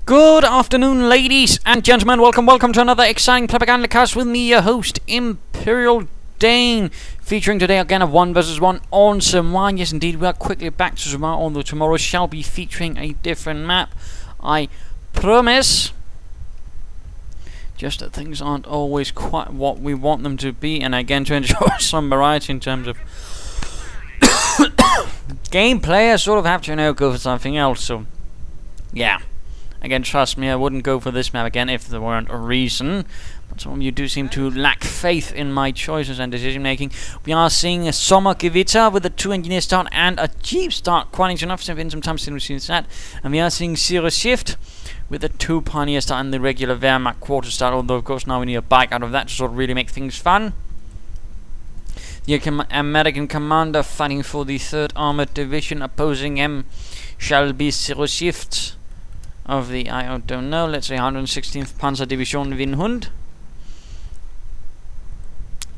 Good afternoon, ladies and gentlemen. Welcome to another exciting Propagandacast with me, your host, Imperial Dane. Featuring today again a 1 vs 1 on Semois. Yes, indeed, we are quickly back to Semois, although tomorrow shall be featuring a different map. I promise. Just that things aren't always quite what we want them to be, and again to ensure some variety in terms of gameplay, I sort of have to go for something else. So, yeah. Again, trust me, I wouldn't go for this map again if there weren't a reason. But some of you do seem to lack faith in my choices and decision making. We are seeing a Sommergewitter with a 2 engineer start and a Jeep start. Quite enough, it's been some time since we've seen that. And we are seeing Zeroshift with a 2 pioneer start and the regular Wehrmacht quarter start. Although, of course, now we need a bike out of that to sort of really make things fun. The American commander fighting for the 3rd Armored Division opposing him shall be Zeroshift of the, I don't know, let's say 116th Panzer Division Winhund.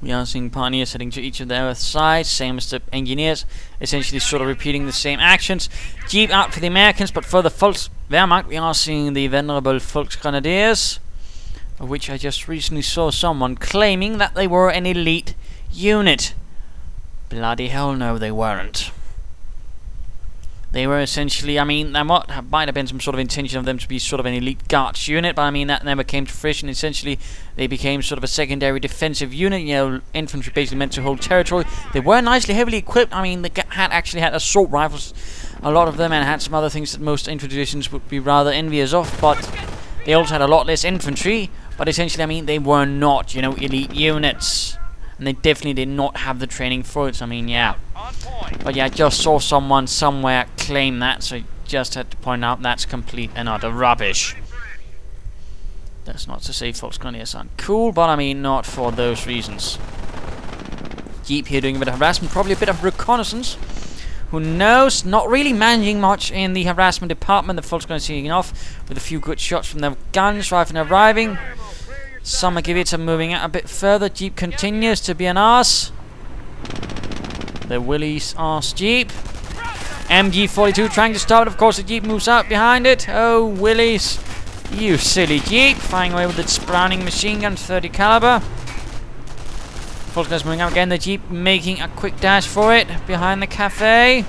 We are seeing pioneers heading to each of their sides, same as the engineers, essentially sort of repeating the same actions. Jeep out for the Americans, but for the Wehrmacht, we are seeing the venerable Volksgrenadiers, of which I just recently saw someone claiming that they were an elite unit. Bloody hell no, they weren't. They were essentially, I mean, there might have been some sort of intention of them to be sort of an elite guards unit, but I mean, that never came to fruition. Essentially, they became sort of a secondary defensive unit, infantry basically meant to hold territory. They were nicely heavily equipped. I mean, they actually had assault rifles, a lot of them, and had some other things that most infantry divisions would be rather envious of, but they also had a lot less infantry. But essentially, I mean, they were not, elite units. And they definitely did not have the training for it. I mean, yeah. But yeah, I just saw someone somewhere claim that, so I just had to point out that's complete and utter rubbish. That's not to say Volksgrenadiers aren't cool, but I mean, not for those reasons. Jeep here doing a bit of harassment, probably a bit of reconnaissance. Who knows? Not really managing much in the harassment department. The Volksgrenadiers seeing off with a few good shots from their guns, rifle arriving. Sommergewitter moving out a bit further. Jeep continues to be an arse. The Willys arse Jeep. MG42 trying to stop it. Of course, the Jeep moves out behind it. Oh, Willys, you silly Jeep. Firing away with its Browning machine gun, 30 caliber. Volksgrenadiers moving out again. The Jeep making a quick dash for it behind the cafe.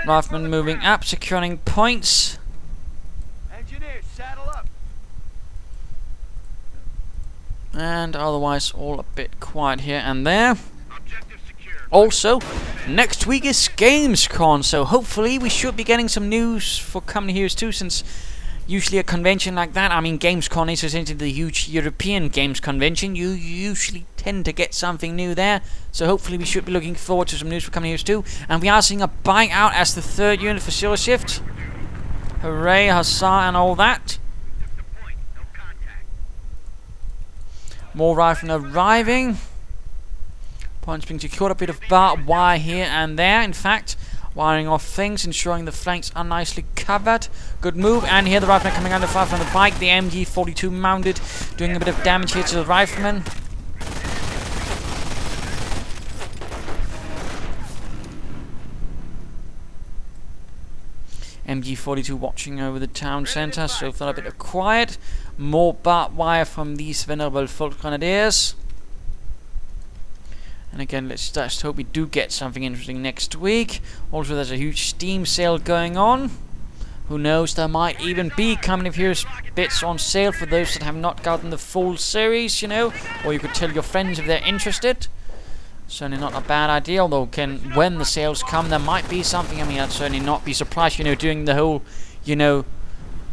Rifleman moving up, securing points. And otherwise all a bit quiet here and there. Also, next week is Gamescom, so hopefully we should be getting some news for coming here too, since usually a convention like that, I mean Gamescom is essentially the huge European games convention, you usually tend to get something new there, so hopefully we should be looking forward to some news for coming here too. And we are seeing a bike out as the 3rd unit for Zeroshift. Hooray, huzzah and all that. More riflemen arriving. Points being secured. A bit of barbed wire here and there. In fact, wiring off things, ensuring the flanks are nicely covered. Good move. And here the rifleman coming under fire from the bike. The MG42 mounted, doing a bit of damage here to the rifleman. MG42 watching over the town centre, so far a bit of quiet. More barbed wire from these venerable Volksgrenadiers. And again, let's just hope we do get something interesting next week. Also, there's a huge Steam sale going on. Who knows, there might even be Company of Heroes bits on sale for those that have not gotten the full series, or you could tell your friends if they're interested. Certainly not a bad idea, although when the sales come, there might be something. I mean, I'd certainly not be surprised, doing the whole,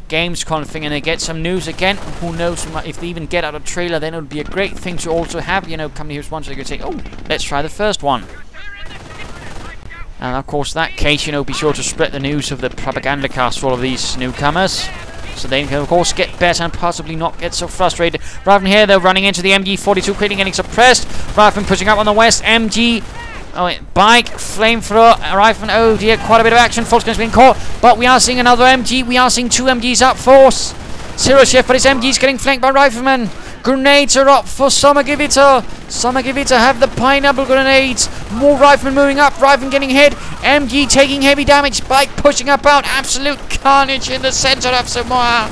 Gamescom thing, and they get some news again. Who knows, if they even get out a trailer, then it would be a great thing to also have, Company Heroes 1, so they could say, oh, let's try the first one. And of course, that case, be sure to spread the news of the Propagandacast for all of these newcomers, so they can, of course, get better and possibly not get so frustrated. Rifleman here, they're running into the MG42, quickly getting suppressed. Rifleman pushing up on the west. MG, bike, flamethrower, Rifleman, oh dear, quite a bit of action. Volksgrenadiers being caught, but we are seeing another MG. We are seeing 2 MGs up for Zeroshift, but his MG's getting flanked by Rifleman. Grenades are up for Sommergewitter. Sommergewitter have the pineapple grenades. More riflemen moving up. Rifleman getting hit. MG taking heavy damage. Bike pushing up out. Absolute carnage in the center of Semois.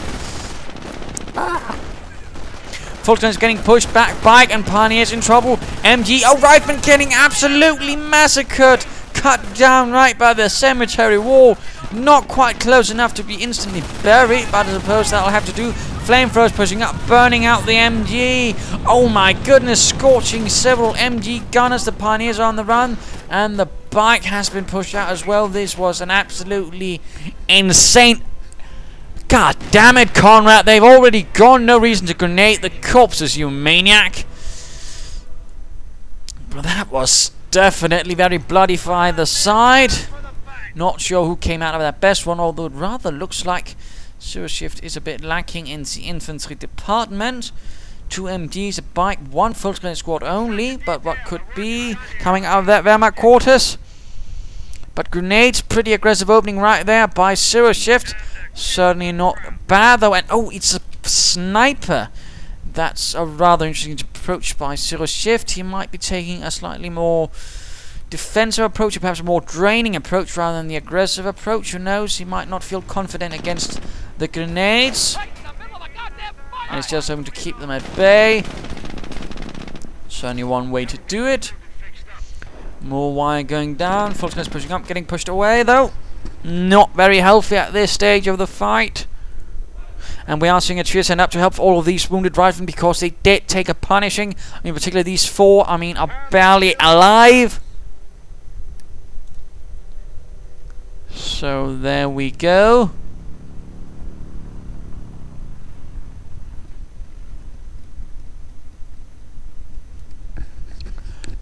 Volkswagen's getting pushed back. Bike and Pioneer's in trouble. MG, rifleman getting absolutely massacred. Cut down right by the cemetery wall. Not quite close enough to be instantly buried, but I suppose that'll have to do. Flamethrowers pushing up, burning out the MG. Oh my goodness, scorching several MG gunners. The Pioneers are on the run, and the bike has been pushed out as well. This was an absolutely insane... God damn it, Conrad, they've already gone. No reason to grenade the corpses, you maniac. But that was definitely very bloody for either side. Not sure who came out of that best one, although it rather looks like Zeroshift is a bit lacking in the infantry department. 2 MGs, a bike, 1 Volkswagen squad only, but what could be coming out of that Wehrmacht quarters? But grenades, pretty aggressive opening right there by Zeroshift. Certainly not bad though, and it's a sniper. That's a rather interesting approach by Zeroshift. He might be taking a slightly more defensive approach, or perhaps a more draining approach rather than the aggressive approach. Who knows? He might not feel confident against the grenades, and it's just hoping to keep them at bay. Certainly one way to do it. More wire going down. Volkswagen's pushing up, getting pushed away though. Not very healthy at this stage of the fight. And we are seeing a cheer sent up to help all of these wounded riflemen, because they did take a punishing. In particular, these 4, are barely alive. So there we go.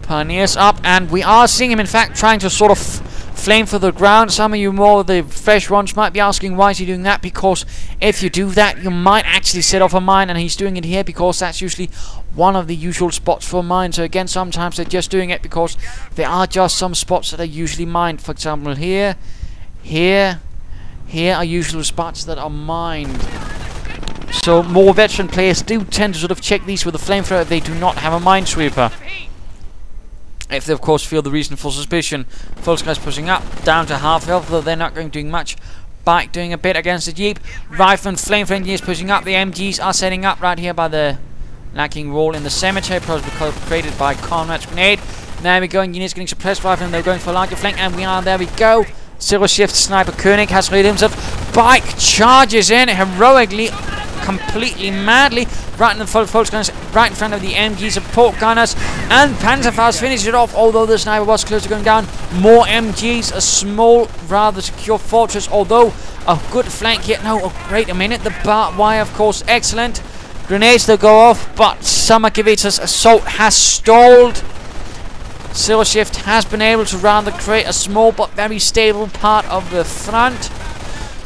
Pioneers up, and we are seeing him in fact trying to sort of flame for the ground. Some of you more the fresh ones might be asking, why is he doing that? Because if you do that, you might actually set off a mine, and he's doing it here because that's usually one of the usual spots for mine. So again, sometimes they're just doing it because there are just some spots that are usually mined. For example, here are usual spots that are mined. So more veteran players do tend to sort of check these with a flamethrower if they do not have a minesweeper. If they of course feel the reason for suspicion. Volkswagen's pushing up, down to half health, though they're not going to do much. Bike doing a bit against the Jeep. Rifleman, flamethrower engineers pushing up. The MGs are setting up right here by the lacking wall in the cemetery, probably created by Conrad's grenade. There we go, engineers getting suppressed. Rifleman, they're going for a larger flank, and there we go. Zeroshift sniper Koenig has read himself. Bike charges in heroically, completely madly, right in the Volkswagen, right in front of the MG support gunners, and Panzerfaust finishes it off, although the sniper was close to going down. More MGs, a small, rather secure fortress, although a good flank here. No, wait a minute, the barbed wire, of course, excellent. Grenades that go off, but Sommergewitter's assault has stalled. Zeroshift has been able to rather create a small but very stable part of the front.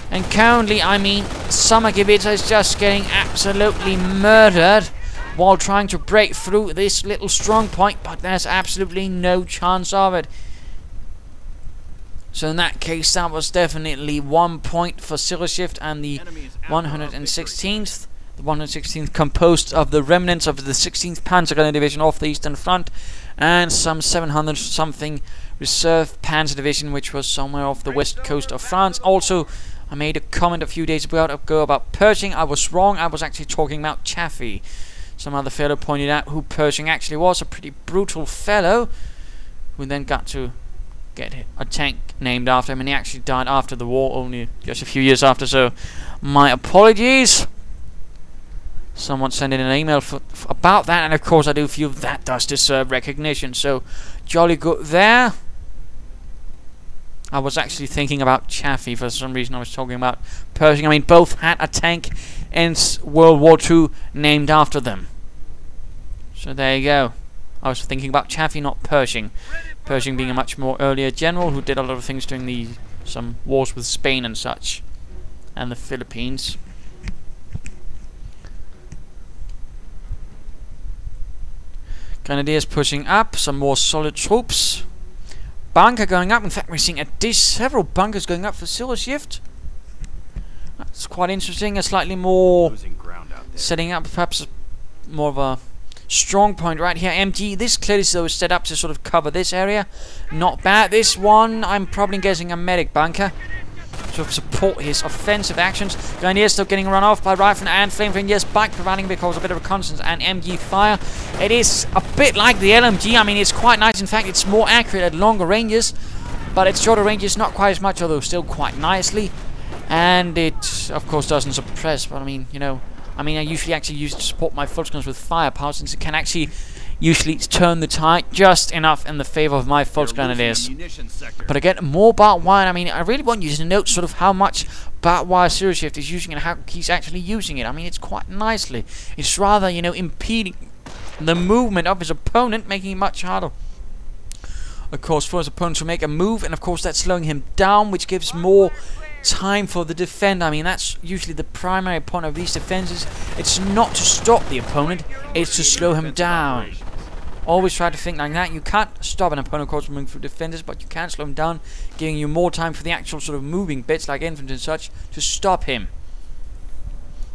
And currently, Sommergewitter is just getting absolutely murdered while trying to break through this little strong point, but there's absolutely no chance of it. So in that case, that was definitely 1 point for Zeroshift and the 116th. The 116th composed of the remnants of the 16th Panzer Division off the Eastern Front, and some 700 something reserve Panzer Division, which was somewhere off the west coast of France. Also, I made a comment a few days ago about Pershing. I was wrong. I was actually talking about Chaffee. Some other fellow pointed out who Pershing actually was, a pretty brutal fellow who then got to get a tank named after him, and he actually died after the war, only just a few years after. So my apologies. Someone sent in an email about that, and of course I do feel that does deserve recognition. So jolly good there. I was actually thinking about Chaffee for some reason. I was talking about Pershing. Both had a tank in World War II named after them. So there you go. I was thinking about Chaffee, not Pershing. Pershing being a much more earlier general who did a lot of things during some wars with Spain and such, and the Philippines. Grenadiers pushing up, some more solid troops. Bunker going up. In fact, we're seeing several bunkers going up for Zeroshift. That's quite interesting. A slightly more setting up, perhaps more of a strong point right here. MG, this clearly though is set up to sort of cover this area. Not bad. This one, I'm probably guessing a medic bunker. Sort of support his offensive actions. Grenadiers still getting run off by Rifle and Flame Grenadiers back, providing because a bit of reconnaissance and MG fire. It is a bit like the LMG. I mean, it's quite nice. In fact, it's more accurate at longer ranges, but at shorter ranges, not quite as much, although still quite nicely. And it, of course, doesn't suppress. But I mean, you know, I usually actually use it to support my Volksgunners with firepower, since it can actually usually turn the tide just enough in the favor of my Volksgrenadiers. But again, more barbed wire. I mean, I really want you to note sort of how much barbed wire Zeroshift is using and how he's actually using it. I mean, it's quite nicely. It's rather, you know, impeding the movement of his opponent, making it much harder, of course, for his opponent to make a move, and of course that's slowing him down, which gives more time for the defender. I mean, that's usually the primary point of these defenses. It's not to stop the opponent, it's to slow him down. Always try to think like that. You can't stop an opponent, of course, from moving through defenders, but you can slow him down, giving you more time for the actual sort of moving bits, like infantry and such, to stop him.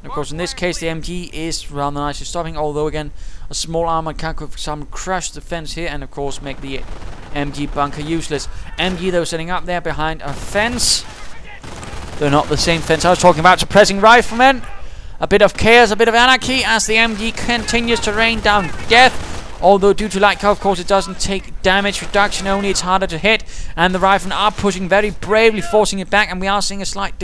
And of course, in this case, the MG is rather nicely stopping, although, again, a small armored can, for some crush the fence here, and, of course, make the MG bunker useless. MG, though, sitting up there behind a fence. They're not the same fence I was talking about. Suppressing riflemen. A bit of chaos, a bit of anarchy, as the MG continues to rain down death. Although due to light cover, of course, it doesn't take damage reduction only, it's harder to hit. And the riflemen are pushing very bravely, forcing it back. And we are seeing a slight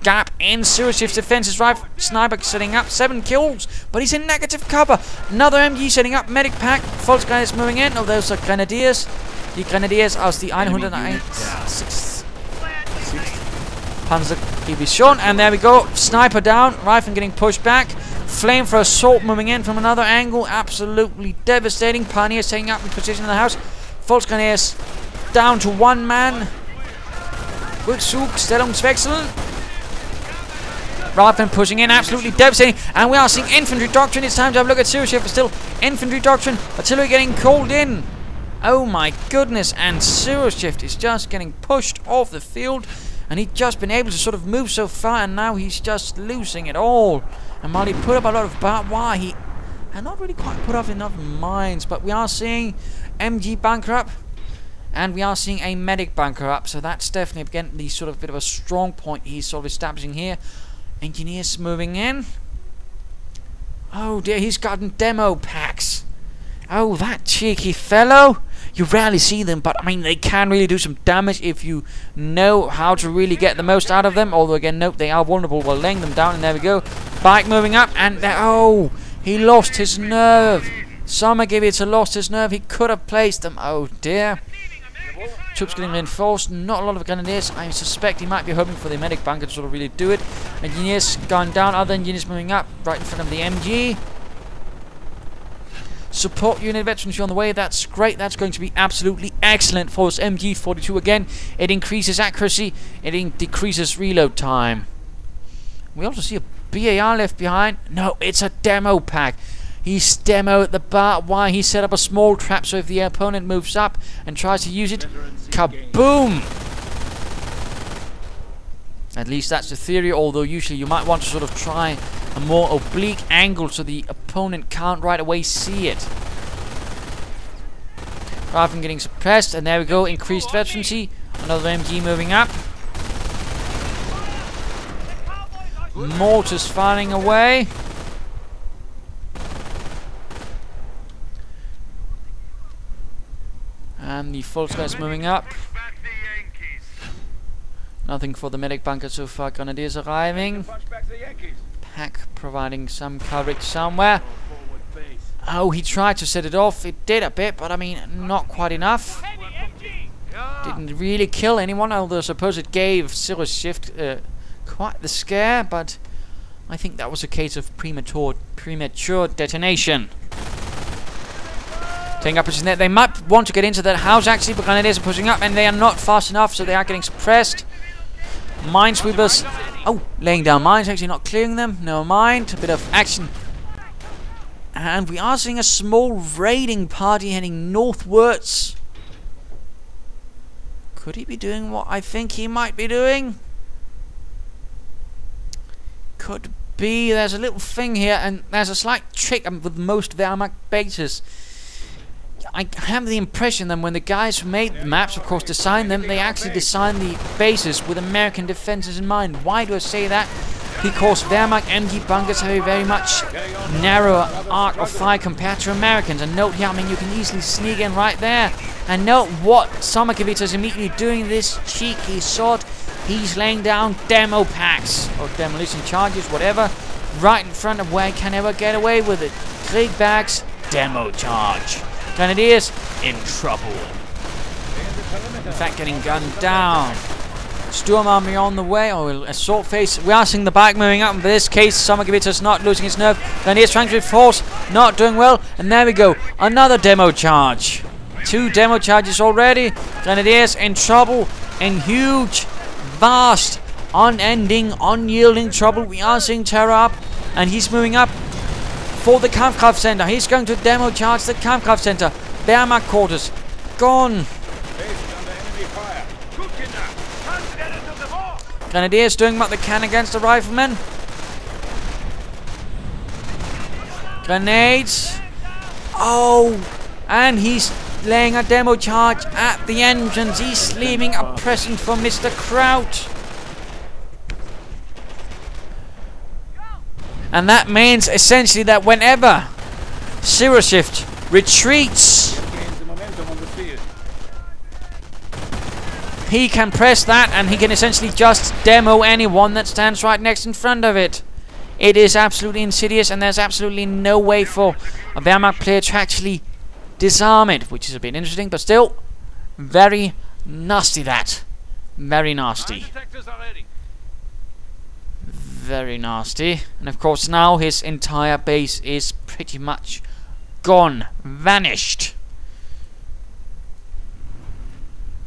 gap in Zeroshift's defenses. Sniper setting up 7 kills, but he's in negative cover. Another MG setting up medic pack. Volksgrenadiers moving in. Oh, those are Grenadiers. The Grenadiers aus die 106. Panzerdivision. And there we go. Sniper down. Rifle getting pushed back. Flame for assault moving in from another angle. Absolutely devastating. Pioneers taking up in position in the house. Volksgrenadiers down to 1 man. Rückzug, Stellungswechsel. Riflemen pushing in. Absolutely devastating. And we are seeing infantry doctrine. It's time to have a look at Zeroshift. But still, infantry doctrine. Artillery getting called in. Oh my goodness. And Zeroshift is just getting pushed off the field. And he'd just been able to sort of move so far, and now he's just losing it all. And while he put up a lot of barbed wire, he had not really quite put up enough mines. But we are seeing MG bunker up, and we are seeing a medic bunker up. So that's definitely, again, the sort of bit of a strong point he's sort of establishing here. Engineers moving in. Oh dear, he's gotten demo packs. Oh, that cheeky fellow. You rarely see them, but I mean, they can really do some damage if you know how to really get the most out of them. Although, again, note they are vulnerable while laying them down. And there we go. Bike moving up, and oh, he lost his nerve. Sommergewitter lost his nerve. He could have placed them. Oh dear. Troops getting reinforced. Not a lot of Grenadiers. I suspect he might be hoping for the medic bunker to sort of really do it. Engineers gone down. Other engineers moving up right in front of the MG. Support unit of infantry on the way. That's great. That's going to be absolutely excellent for us. MG42 again. It increases accuracy. It decreases reload time. We also see a BAR left behind. No, it's a demo pack. He's demoed the barbed wire. He set up a small trap, so if the opponent moves up and tries to use it, kaboom! At least that's the theory, although usually you might want to sort of try a more oblique angle so the opponent can't right away see it. Rifle getting suppressed, and there we go, increased veterancy. Another MG moving up. Mortars firing away. And the Volksgrenadiers moving up. Nothing for the medic bunker so far. Grenadiers arriving. Pack providing some coverage somewhere. Oh, he tried to set it off. It did a bit, but I mean, not quite enough. Didn't really kill anyone, although I suppose it gave Zeroshift quite the scare, but I think that was a case of premature detonation. Taking up position there. They might want to get into that house actually, but Grenadiers are pushing up and they are not fast enough, so they are getting suppressed. Minesweepers. Oh, laying down mines, actually not clearing them. Never mind. A bit of action. And we are seeing a small raiding party heading northwards. Could he be doing what I think he might be doing? Could be. There's a little thing here, and there's a slight trick with most Wehrmacht bases. I have the impression that when the guys who made the maps, of course, designed them, they actually designed the bases with American defenses in mind. Why do I say that? Because Wehrmacht MG bunkers have a very much narrower arc of fire compared to Americans. And note here, I mean, you can easily sneak in right there. And note what Sommergewitter is immediately doing, this cheeky sod. He's laying down demo packs, or demolition charges, whatever, right in front of where he can ever get away with it. Kriegbags, demo charge. Grenadiers, in trouble. In fact, getting gunned down. Storm army on the way, or assault phase. We are seeing the bike moving up. In this case, Sommergewitter's not losing his nerve. Grenadiers trying to reinforce, not doing well. And there we go, another demo charge. 2 demo charges already. Grenadiers in trouble, in huge, vast, unending, unyielding trouble. We are seeing terror up, and he's moving up for the Kampfkraft Center. He's going to demo charge the Kampfkraft Center. Wehrmacht quarters gone. Grenadiers doing what they can against the riflemen. Grenades. Oh, and he's laying a demo charge at the entrance. He's leaving a present for Mr. Kraut. And that means essentially that whenever Zeroshift retreats, he can press that and he can essentially just demo anyone that stands right next in front of it. It is absolutely insidious, and there's absolutely no way for a Wehrmacht player to actually disarm it, which is a bit interesting, but still very nasty. That very nasty. Very nasty. And of course now his entire base is pretty much gone, vanished.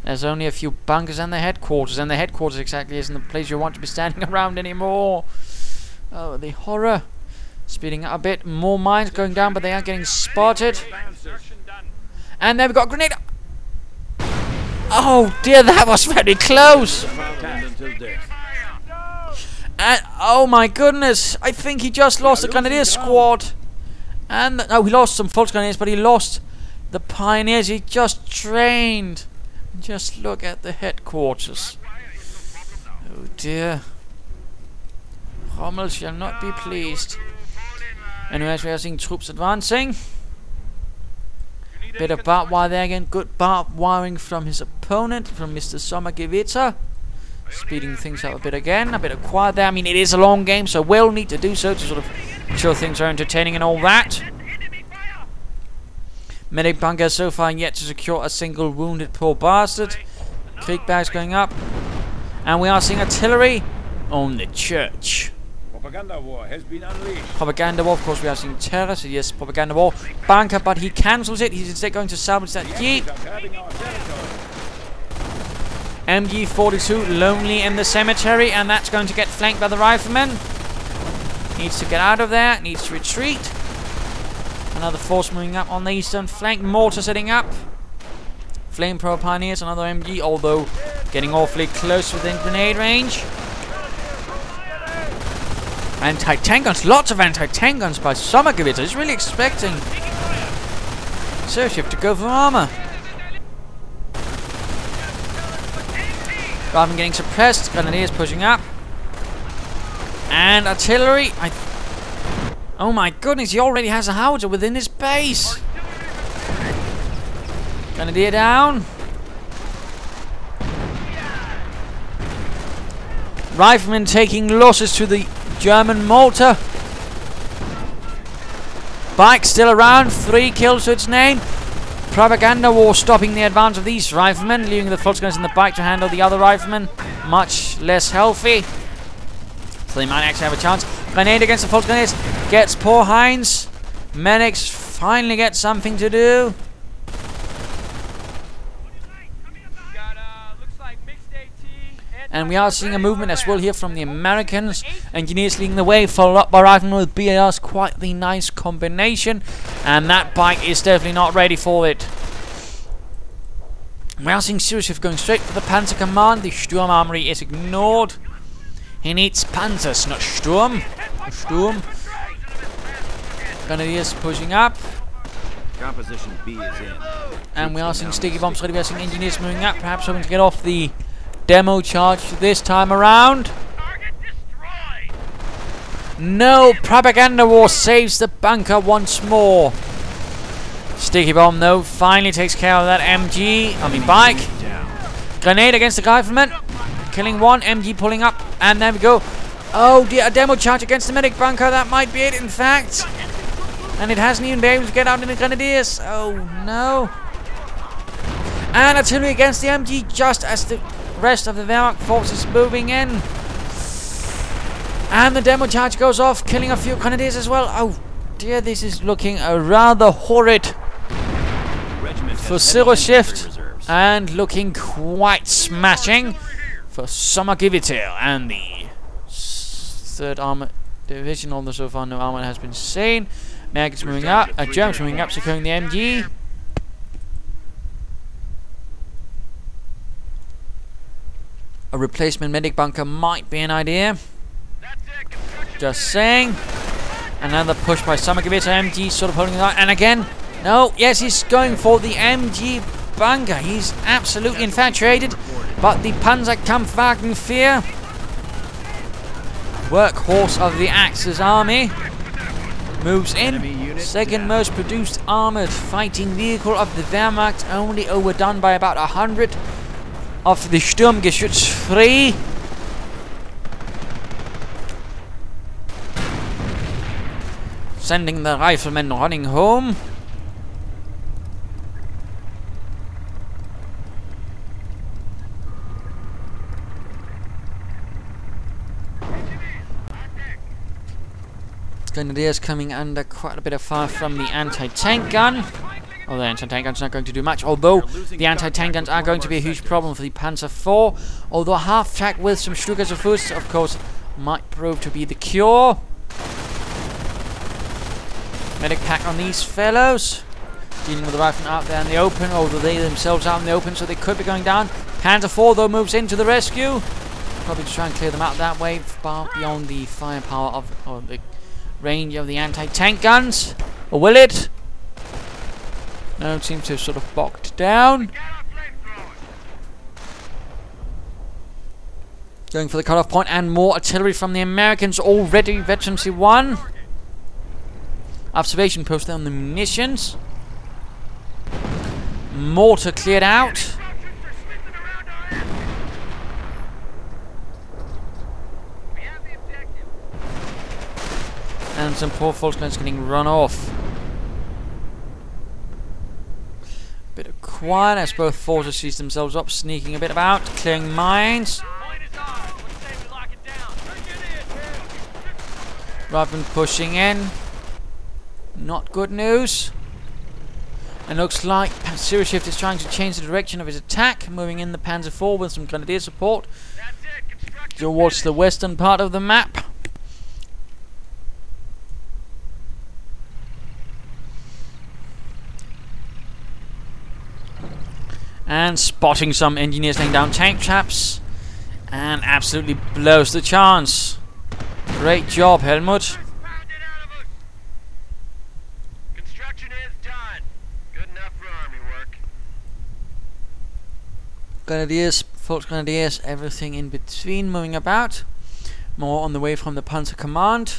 There's only a few bunkers and the headquarters, and the headquarters exactly isn't the place you want to be standing around anymore. Oh, the horror. Speeding up a bit, more mines going down, but they are getting spotted. And there we got a grenade. Oh dear, that was very close. And oh my goodness, I think he just lost the Grenadier squad. And no, he lost some false Grenadiers, but he lost the Pioneers he just trained. Just look at the headquarters. Oh dear. Rommel shall not be pleased. Anyways, we are seeing troops advancing. Bit of barbed wire there again. Good barbed wiring from his opponent, from Mr. Sommergewitter. Speeding things up a bit again. A bit of quiet there. I mean, it is a long game, so we'll need to do so to sort of ensure things are entertaining and all that. Medic bunker so far yet to secure a single wounded poor bastard. Kriegbags going up. And we are seeing artillery on the church. Propaganda war has been unleashed. Propaganda war, of course we are seeing terror, so yes, propaganda war. Bunker, but he cancels it. He's instead going to salvage that jeep. MG42 lonely in the cemetery, and that's going to get flanked by the riflemen. Needs to get out of there, needs to retreat. Another force moving up on the eastern flank. Mortar setting up. Flamethrower Pioneers, another MG, although getting awfully close within grenade range. Anti-tank guns, lots of anti-tank guns by Sommergewitter. He's really expecting Zeroshift to go for armor. Rather than getting suppressed, Grenadiers pushing up. And artillery. Oh my goodness, he already has a howitzer within his base. Grenadier down. Riflemen taking losses to the German mortar. Bike still around, 3 kills to its name. Propaganda war stopping the advance of these riflemen, leaving the Volksgunners in the bike to handle the other riflemen. Much less healthy. So they might actually have a chance. Grenade against the Volksgunners. Gets poor Heinz. Medics finally get something to do. And we are seeing a movement as well here from the Americans. Engineers leading the way, followed up by riflemen with BARs. Quite the nice combination. And that bike is definitely not ready for it. We are seeing Zeroshift going straight for the Panzer Command. The Sturm Armory is ignored. He needs Panzers, not Sturm. Sturm. Grenadiers pushing up. Composition B is in. And we are seeing sticky bombs ready. We are seeing engineers moving up, perhaps hoping to get off the demo charge this time around. No, propaganda war saves the bunker once more. Sticky bomb though finally takes care of that bike. Grenade against the rifleman, killing one. MG pulling up, and there we go. Oh dear, a demo charge against the medic bunker. That might be it, in fact. And it hasn't even been able to get out in the grenadiers. Oh no. And artillery against the MG just as the rest of the Wehrmacht forces moving in. And the demo charge goes off, killing a few grenadiers as well. Oh dear, this is looking rather horrid for Zeroshift, and looking quite smashing for Sommergewitter and the 3rd Armored Division. Although so far no armor has been seen. Americans moving up, Germans moving up, securing the MG. A replacement medic bunker might be an idea. Just saying. Another push by Sommergewitter. MG sort of holding it out. And again, no, yes, he's going for the MG bunker. He's absolutely infatuated. But the Panzerkampfwagen 4, workhorse of the Axis army, moves in. Second most produced armored fighting vehicle of the Wehrmacht, only overdone by about 100 of the Sturmgeschütz free. Sending the riflemen running home. Grenadiers coming under quite a bit of fire from the anti-tank gun. Oh, the anti-tank gun's not going to do much, although the anti-tank guns are going to be a huge problem for the Panzer IV. Although a half-track with some Stuka-Sofus, of course, might prove to be the cure. Medic pack on these fellows. Dealing with the riflemen out there in the open, although they themselves are in the open, so they could be going down. Panzer IV, though, moves into the rescue. Probably to try and clear them out that way, far beyond the firepower of, or the range of the anti-tank guns. Or will it? No, it seems to have sort of bogged down. Going for the cutoff point, and more artillery from the Americans already. Veterancy 1. Observation post on the munitions. Mortar cleared out. And some poor Volksguns getting run off. Bit of quiet as both forces seize themselves up, sneaking a bit about, clearing mines. Riflemen pushing in. Not good news. And looks like Zeroshift is trying to change the direction of his attack, moving in the Panzer IV with some grenadier support towards the western part of the map. And spotting some engineers laying down tank traps, and absolutely blows the chance. Great job, Helmut. Construction is done. Good enough for army work. Grenadiers, Volksgrenadiers, everything in between moving about. More on the way from the Panzer Command.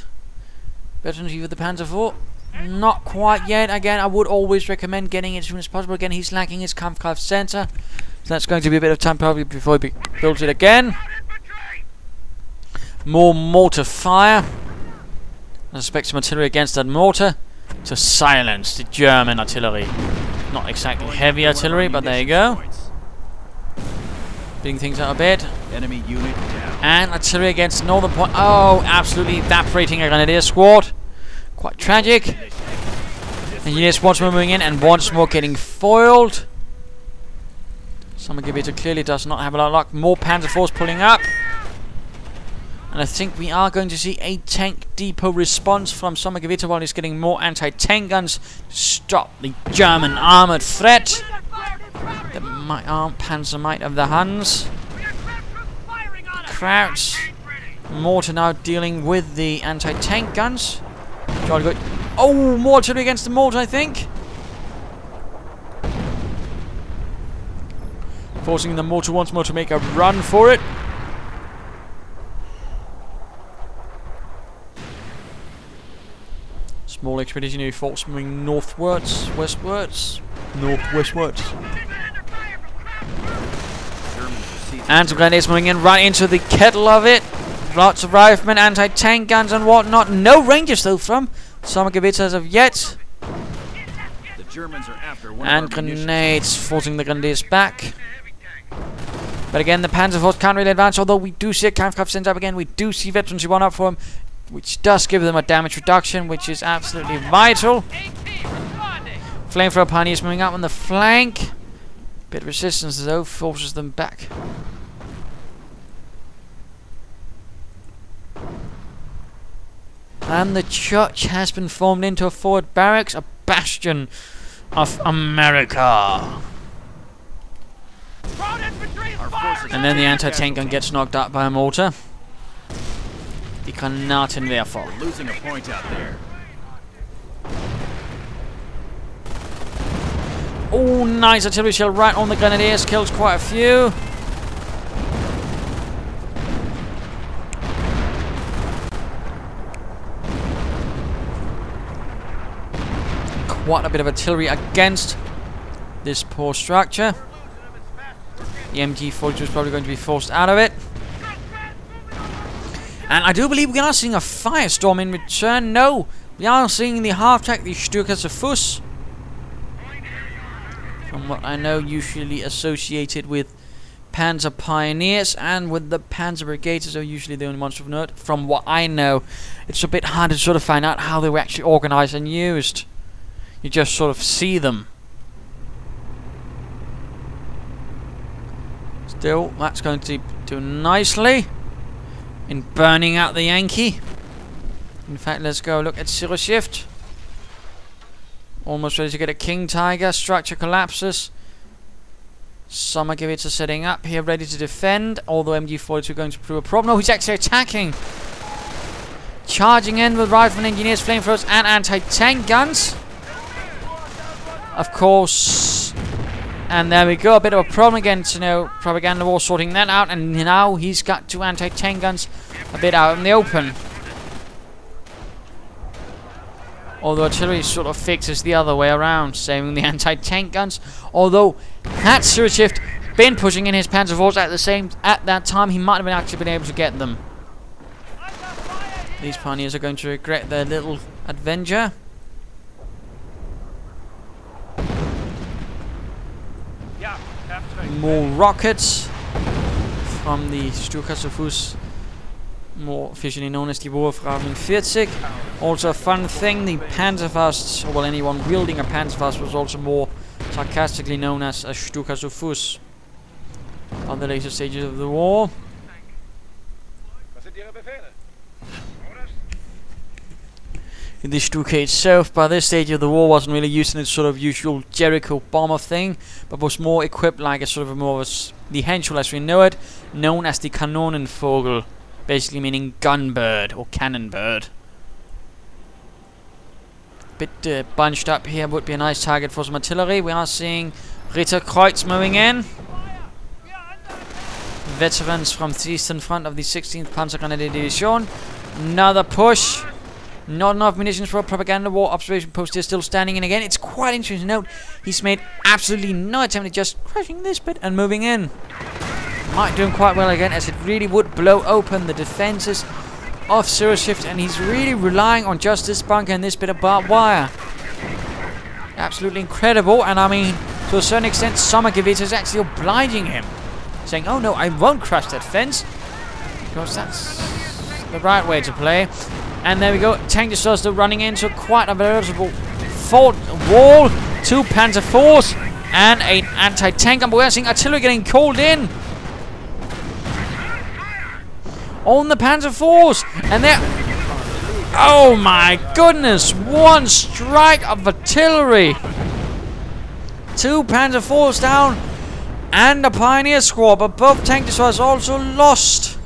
Veterans with the Panzer IV. Not quite yet. Again, I would always recommend getting it as soon as possible. Again, he's lacking his Kampfkraft sensor, so that's going to be a bit of time probably before he builds it again. More mortar fire. I suspect some artillery against that mortar to silence the German artillery. Not exactly heavy artillery, but there you go. Beating things out a bit. Enemy unit down. And artillery against the northern point. Oh, absolutely evaporating a grenadier squad. Quite tragic. Engineers once more moving in, and once more getting foiled. Sommergewitter clearly does not have a lot of luck. More Panzer IVs pulling up. And I think we are going to see a tank depot response from Sommergewitter while he's getting more anti-tank guns to stop the German armoured threat. The Panzer might of the Huns. Krauts Mortar now dealing with the anti-tank guns. Trying to go. Oh, more artillery against the mortar, I think. Forcing the mortar once more to make a run for it. Small expeditionary force moving northwards, westwards, northwestwards. Anti-grenades moving in right into the kettle of it. Lots of riflemen, anti-tank guns and whatnot. No rangers though from Sommergewitter as of yet. The Germans are after one And of our munitions. grenades forcing the grenadiers back. But again, the Panzer Force can't really advance, although we do see a Kampfkraft sent up again. We do see veterans who run up for him, which does give them a damage reduction, which is absolutely vital. Flamethrower pioneers moving up on the flank. Bit of resistance though forces them back. And the church has been formed into a forward barracks, a bastion of America. And then the anti-tank gun gets knocked out by a mortar. Die Granatenwerfer. We're losing a point out there. Oh, nice artillery shell right on the grenadiers. Kills quite a few. Quite a bit of artillery against this poor structure. The MG-42 is probably going to be forced out of it. And I do believe we are seeing a firestorm in return. No, we are seeing the half-track, the Sturkische. From what I know, usually associated with Panzer Pioneers, and with the Panzer Brigades are usually the only ones of note. From what I know, it's a bit hard to sort of find out how they were actually organized and used. You just sort of see them. Still, that's going to do nicely in burning out the Yankee. In fact, let's go look at Zeroshift. Almost ready to get a King Tiger. Structure collapses. Sommergewitter setting up here, ready to defend. Although MG-42 going to prove a problem. No, he's actually attacking. Charging in with riflemen, engineers, flamethrowers, and anti-tank guns. Of course. And there we go. A bit of a problem again. You know, Propaganda War sorting that out. And now he's got two anti-tank guns a bit out in the open. Although artillery sort of fixes the other way around, saving the anti-tank guns. Although, had Zeroshift been pushing in his Panzer Force at that time, he might have actually been able to get them. These pioneers are going to regret their little adventure. More rockets from the Sturkische, more officially known as the Wurfrahmen 40. Also a fun thing, the Panzerfaust, or well, anyone wielding a Panzerfaust was also more sarcastically known as a Sturkische on the later stages of the war. The Stuka itself, by this stage of the war, wasn't really used in its sort of usual Jericho bomber thing, but was more equipped like a sort of more of the Henschel as we know it, known as the Kanonenvogel, basically meaning gunbird or cannon bird. Bit bunched up here, would be a nice target for some artillery. We are seeing Ritterkreuz moving in. Veterans from the eastern front of the 16th Panzergrenadier Division. Another push. Not enough munitions for a Propaganda War. Observation post is still standing in again. It's quite interesting to note he's made absolutely no attempt at just crushing this bit and moving in. Might do him quite well again, as it really would blow open the defenses of Zeroshift, and he's really relying on just this bunker and this bit of barbed wire. Absolutely incredible, and I mean, to a certain extent, Sommergewitter is actually obliging him, saying, "Oh no, I won't crush that fence," because that's the right way to play. And there we go, tank destroyers still running into quite a veritable fort wall. Two Panzer Force and an anti-tank. And we're seeing artillery getting called in on the Panzer Force, and they're, oh my goodness, one strike of artillery. Two Panzer Force down and a Pioneer squad, but both tank destroyers also lost.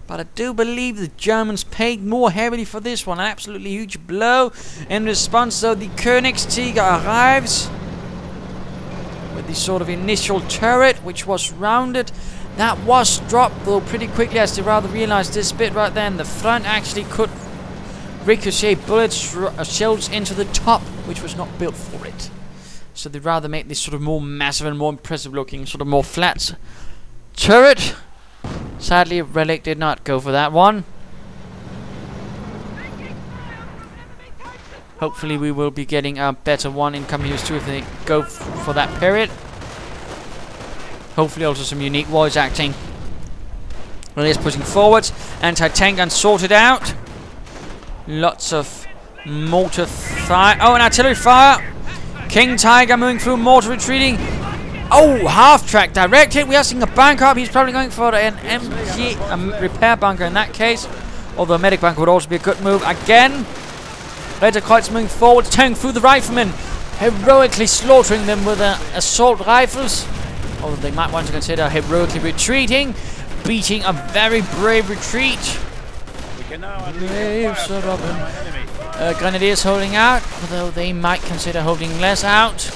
But I do believe the Germans paid more heavily for this one. An absolutely huge blow. In response, though, the Königstiger arrives with the sort of initial turret, which was rounded. That was dropped, though, pretty quickly, as they rather realized this bit right there in the front actually could ricochet bullets, shells into the top, which was not built for it. So they rather make this sort of more massive and more impressive looking, sort of more flat turret. Sadly, Relic did not go for that one. Hopefully we will be getting a better one in coming years too if they go for that period. Hopefully also some unique voice acting. Well, it's pushing forwards. Anti-tank gun sorted out. Lots of mortar fire. Oh, and artillery fire. King Tiger moving through, mortar retreating. Oh, half-track direct hit. We are seeing a bunker up. He's probably going for an MG repair bunker in that case. Although a medic bunker would also be a good move. Again, Ritterkreuz moving forward, tearing through the riflemen. Heroically slaughtering them with assault rifles. Although they might want to consider heroically retreating. Beating a very brave retreat. Brave Sir Robin. Grenadiers holding out. Although they might consider holding less out.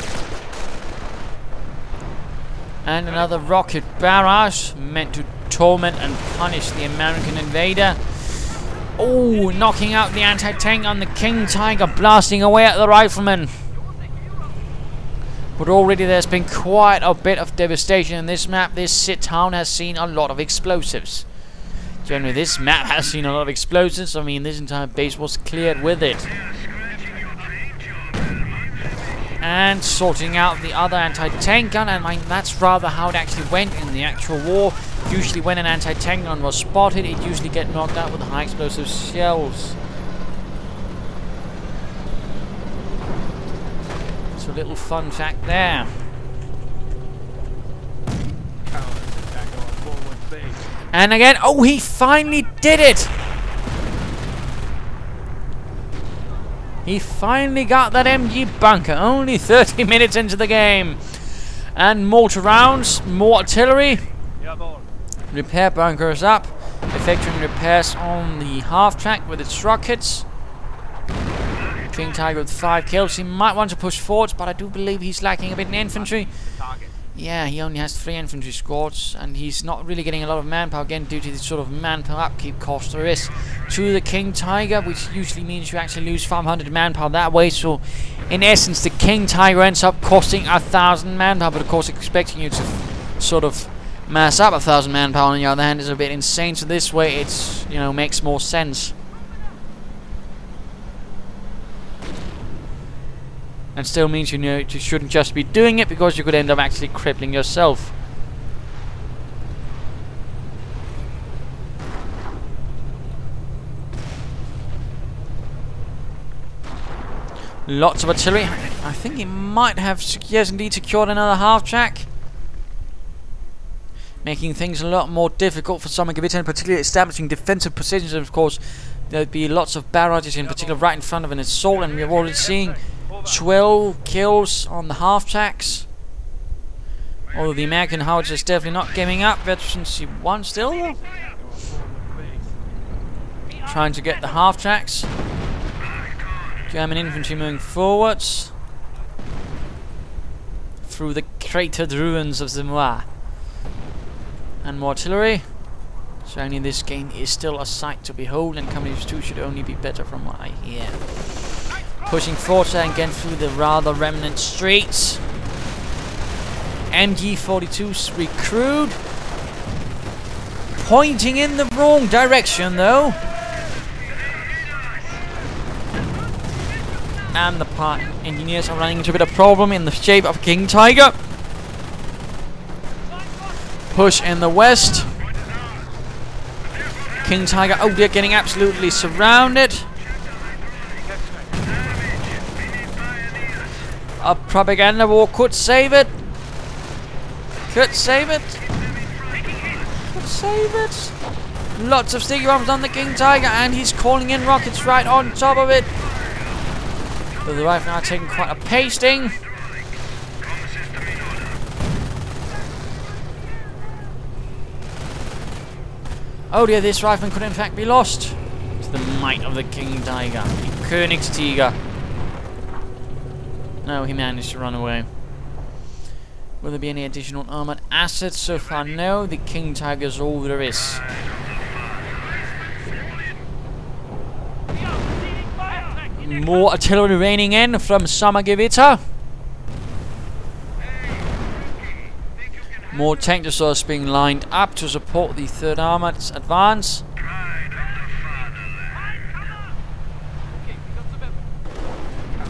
And another rocket barrage meant to torment and punish the American invader. Oh, knocking out the anti-tank on the King Tiger, blasting away at the riflemen. But already there's been quite a bit of devastation in this map. This town has seen a lot of explosives. Generally, this map has seen a lot of explosives. I mean, this entire base was cleared with it. And sorting out the other anti-tank gun, and that's rather how it actually went in the actual war. Usually when an anti-tank gun was spotted, it usually get knocked out with high explosive shells. So a little fun fact there. And again, oh, he finally did it! He finally got that MG bunker, only 30 minutes into the game. And mortar rounds, more artillery. Repair bunkers up, effectuating repairs on the half-track with its rockets. King Tiger with 5 kills. He might want to push forwards, but I do believe he's lacking a bit in infantry. Yeah, he only has 3 infantry squads, and he's not really getting a lot of manpower, again, due to the sort of manpower upkeep cost there is to the King Tiger, which usually means you actually lose 500 manpower that way. So, in essence, the King Tiger ends up costing 1,000 manpower, but of course, expecting you to sort of mass up 1,000 manpower on the other hand is a bit insane. So this way, it's, you know, makes more sense. And still means, you know, you shouldn't just be doing it, because you could end up actually crippling yourself. Lots of artillery. I think he might have, yes indeed, secured another half-track. Making things a lot more difficult for Sommergewitter, and particularly establishing defensive positions. And of course, there'd be lots of barrages, in particular right in front of an assault, and we're already seeing 12 kills on the half-tracks. Although the American howitzer is definitely not giving up. Veterancy 1 still, though. Trying to get the half-tracks. German infantry moving forwards through the cratered ruins of Semois. And more artillery. Certainly this game is still a sight to behold, and Companies 2 should only be better from what I hear. Pushing forward and again through the rather remnant streets. MG-42's recruit. Pointing in the wrong direction, though. And the part engineers are running into a bit of problem in the shape of King Tiger. Push in the west. King Tiger, oh, they're getting absolutely surrounded. A propaganda war could save it. Could save it. Could save it. Lots of sticky bombs on the King Tiger, and he's calling in rockets right on top of it. But the rifle now taking quite a pasting. Oh dear, this rifleman could in fact be lost. To the might of the King Tiger. The Königstiger. No, he managed to run away. Will there be any additional armored assets so far? No, the King Tiger's all there is. More artillery raining in from Sommergewitter. More tank destroyers being lined up to support the 3rd Armored advance.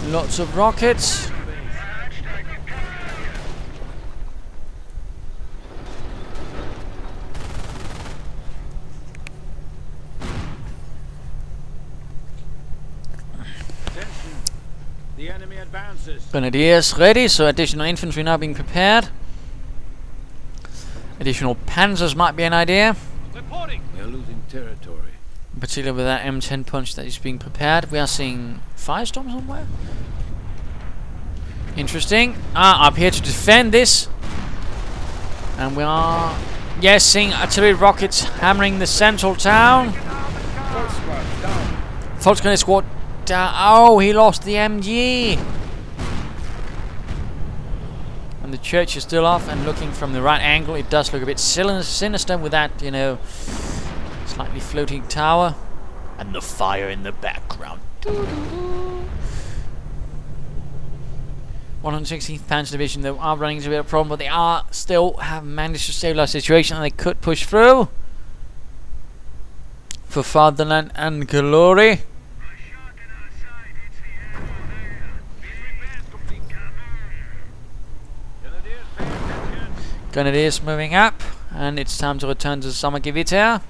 Lots of rockets. The enemy advances. Grenadiers ready, so additional infantry now being prepared. Additional panzers might be an idea. Reporting. We are losing territory. Particularly with that M10 punch that is being prepared. We are seeing firestorm somewhere. Interesting. Up here to defend this. And we are, yes, seeing artillery rockets hammering the central town. Volksgrenadier squad down. Oh, he lost the MG. And the church is still off and looking from the right angle. It does look a bit sinister with that, you know, slightly floating tower. And the fire in the background. 116th Panzer Division, though, are running into a bit of a problem, but they are still have managed to stabilize the situation and they could push through. For fatherland and glory. Grenadiers moving up, and it's time to return to Sommergewitter.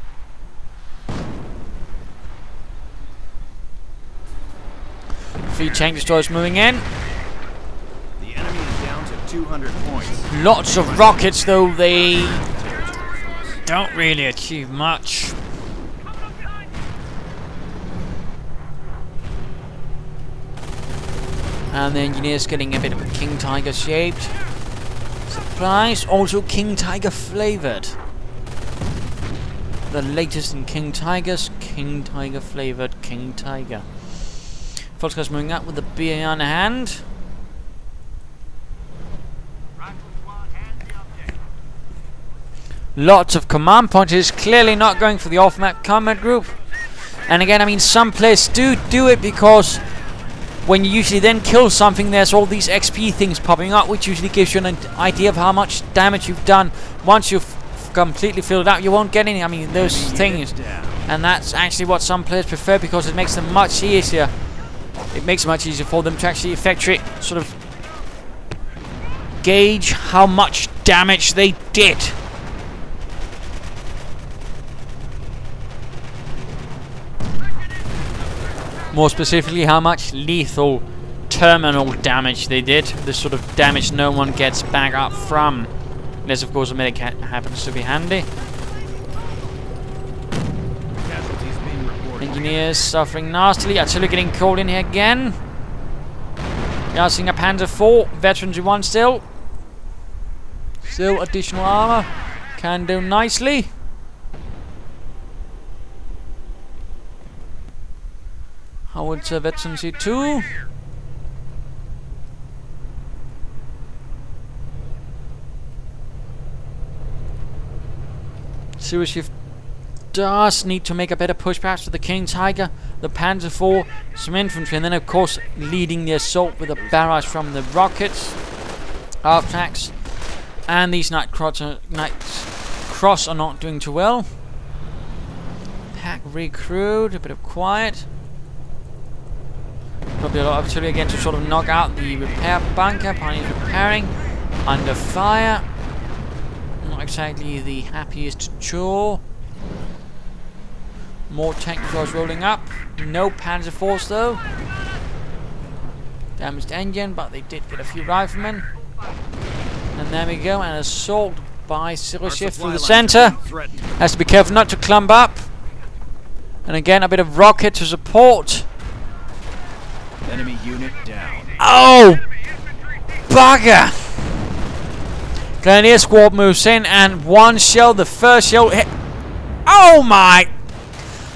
Three tank destroyers moving in. The enemy is down to 200 points. Lots of rockets, though they don't really achieve much. And the engineers getting a bit of a King Tiger shaped. Surprise! Also King Tiger flavored. The latest in King Tigers, King Tiger flavored King Tiger. Volksgrenadiers moving up with the BA on hand. Lots of command pointers, clearly not going for the off-map combat group. And again, I mean, some players do it because when you usually then kill something, there's all these XP things popping up, which usually gives you an idea of how much damage you've done. Once you've completely filled out, you won't get any, I mean, those things. And that's actually what some players prefer because it makes them much easier. It makes it much easier for them to actually effectuate, sort of gauge how much damage they did. More specifically, how much lethal terminal damage they did. The sort of damage no one gets back up from. Unless, of course, a medic happens to be handy. Engineers suffering nastily. Artillery getting called in here again. We are seeing a Panzer IV. Veterans we won still. Still additional armor. Can do nicely. Howitzer Veterans C2. Zeroshift does need to make a better push perhaps to the King Tiger, the Panzer IV, some infantry, and then of course leading the assault with a barrage from the rockets, artifacts, and these Night Cross are not doing too well. Pack recruit, a bit of quiet. Probably a lot of artillery again to sort of knock out the repair bunker. Pioneers repairing. Under fire. Not exactly the happiest chore. More tank destroyers rolling up. No Panzer IVs though. Damaged engine, but they did get a few riflemen. And there we go. An assault by Zeroshift through the center. Has to be careful not to clump up. And again, a bit of rocket to support. Enemy unit down. Oh! Bugger! Grenadier squad moves in and one shell, the first shell hit. Oh my!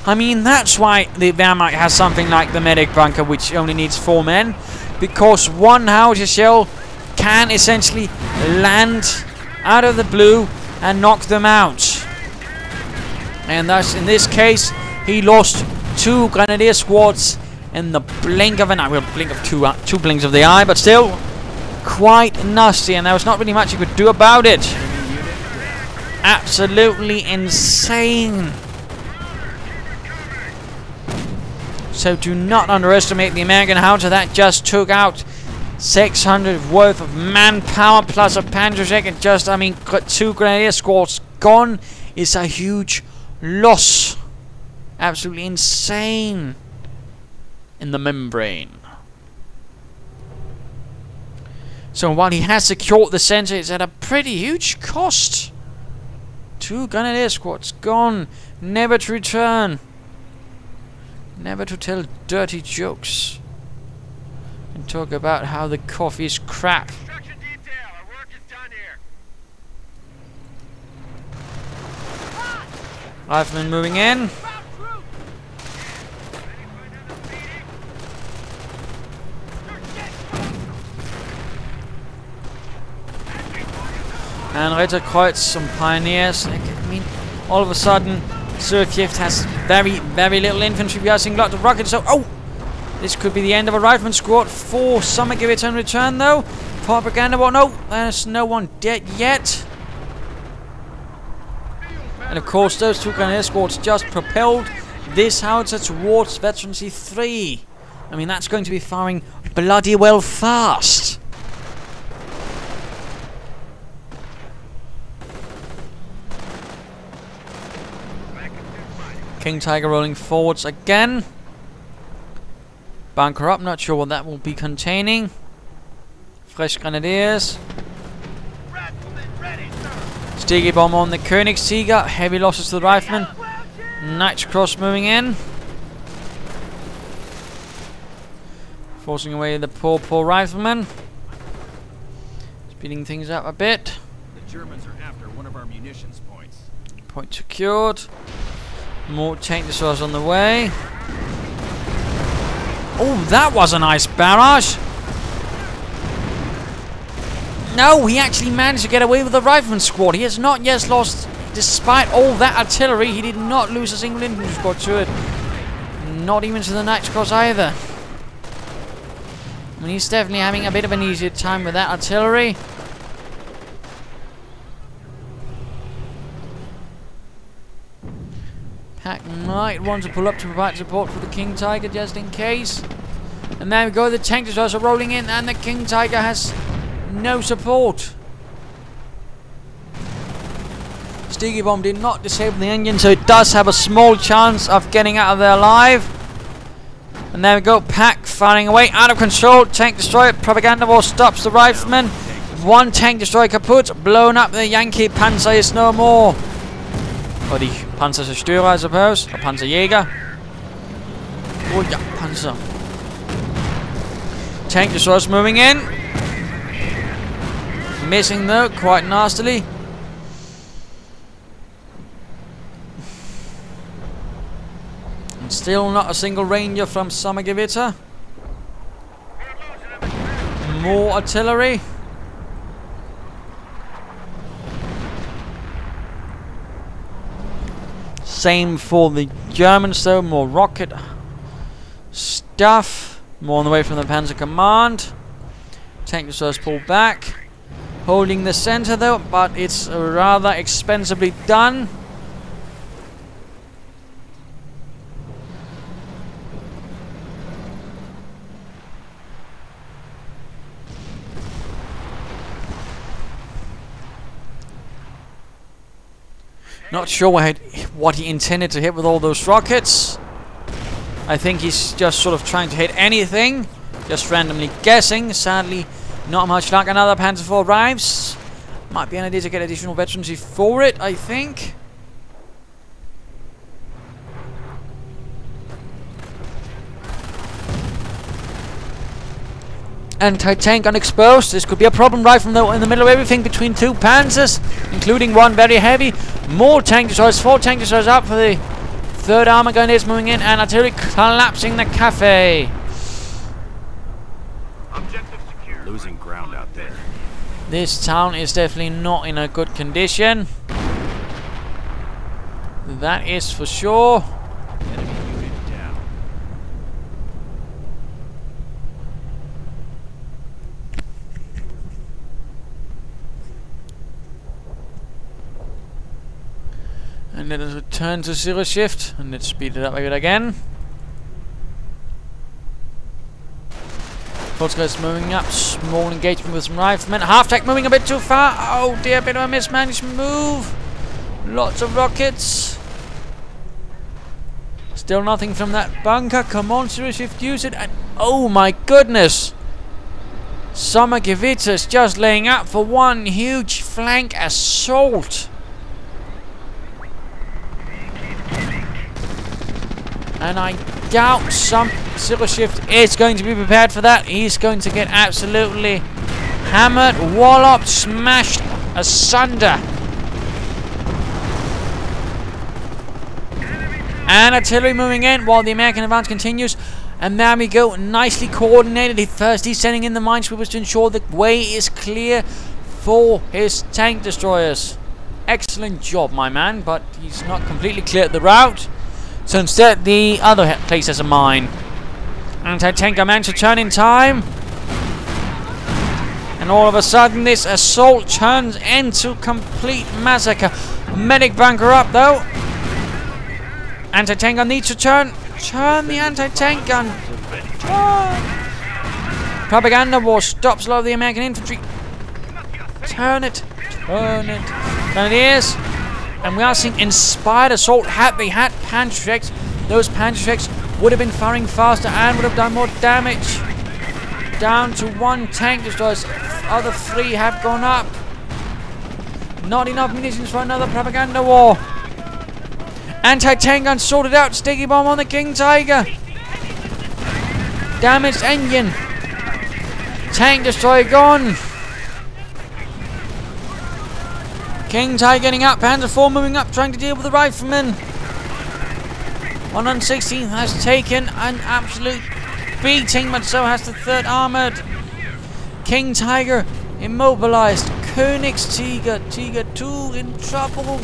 I mean, that's why the Wehrmacht has something like the medic bunker, which only needs 4 men. Because one howitzer shell can essentially land out of the blue and knock them out. And thus, in this case, he lost 2 grenadier squads in the blink of an eye. Well, blink of two blinks of the eye, but still quite nasty. And there was not really much he could do about it. Absolutely insane. So do not underestimate the American howitzer that just took out 600 worth of manpower plus a Panzerjäger and just, I mean, 2 grenadier squads gone is a huge loss. Absolutely insane in the membrane. So while he has secured the center, it's at a pretty huge cost. 2 grenadier squads gone, never to return. Never to tell dirty jokes and talk about how the coffee is crap. Construction detail. Our work is done here. Rifleman moving in. And Ritterkreuz, some pioneers. I mean, all of a sudden, Zeroshift has very, very little infantry. We are seeing lots of rockets. So, oh! This could be the end of a rifleman squad. 4 Sommergewitter in return, though. Propaganda, well, no, there's no one dead yet. And of course, those 2 grenadier squads just propelled this howitzer towards Veterancy 3. I mean, that's going to be firing bloody well fast. King Tiger rolling forwards again. Bunker up, not sure what that will be containing. Fresh grenadiers. Sticky bomb on the Königstiger. Heavy losses to the riflemen. Nightcross moving in. Forcing away the poor riflemen. Speeding things up a bit. The Germans are after one of our munitions points. Point secured. More tank destroyers on the way. Oh, that was a nice barrage. No, he actually managed to get away with the rifleman squad. He has not yet lost, despite all that artillery, he did not lose a single infantry squad to it. Not even to the Nightcross either. I mean, he's definitely having a bit of an easier time with that artillery. Pack might want to pull up to provide support for the King Tiger just in case. And there we go, the tank destroyers are rolling in and the King Tiger has no support. Sticky bomb did not disable the engine, so it does have a small chance of getting out of there alive. And there we go, Pack firing away, out of control, tank destroyer, propaganda war stops the rifleman. 1 tank destroyer kaput, blown up, the Yankee Panzer is no more. Or the Panzerzerstörer, I suppose. Or Panzerjäger. Oh yeah, Panzer. Tank destroyers moving in. Missing though, quite nastily. And still not a single ranger from Sommergewitter. More artillery. Same for the Germans though, more rocket stuff. More on the way from the Panzer Command. Tank destroyers pull back. Holding the center though, but it's rather expensively done. Not sure what he intended to hit with all those rockets. I think he's just sort of trying to hit anything. Just randomly guessing. Sadly, not much luck. Another Panzer IV arrives. Might be an idea to get additional veterancy for it, I think. Anti-tank unexposed. This could be a problem right from in the middle of everything between 2 panzers, including one very heavy. More tank destroyers, 4 tank destroyers up for the 3rd armor gun is moving in, and artillery collapsing the cafe. Objective secure. Losing ground out there. This town is definitely not in a good condition. That is for sure. Enemy unit down. And let us return to Zeroshift, and let's speed it up a bit again. Volksgeist moving up, small engagement with some riflemen. Half-track moving a bit too far. Oh dear, bit of a mismanaged move. Lots of rockets. Still nothing from that bunker. Come on, Zeroshift, use it. And oh my goodness! Sommergewitter is just laying up for one huge flank assault. And I doubt Zeroshift is going to be prepared for that. He's going to get absolutely hammered, walloped, smashed asunder. And artillery moving in while the American advance continues. And there we go, nicely coordinated. First he's sending in the minesweepers to ensure the way is clear for his tank destroyers. Excellent job, my man, but he's not completely cleared the route. So instead, the other place has a mine. Anti-tank managed to turn in time. And all of a sudden, this assault turns into complete massacre. Medic bunker up, though. Anti-tank gun needs to turn. Turn the anti-tank gun. Turn. Propaganda war stops a lot of the American infantry. Turn it. Turn it. There it is. And we are seeing inspired assault. Had they had Panzerschrecks, those Panzerschrecks would have been firing faster and would have done more damage. Down to 1 tank destroyer. Other 3 have gone up. Not enough munitions for another propaganda war. Anti-tank gun sorted out. Sticky bomb on the King Tiger. Damaged engine. Tank destroyer gone. King Tiger getting up. Panzer IV moving up, trying to deal with the riflemen. 116 has taken an absolute beating, but so has the 3rd Armoured. King Tiger immobilized. Königstiger, Tiger 2 in trouble.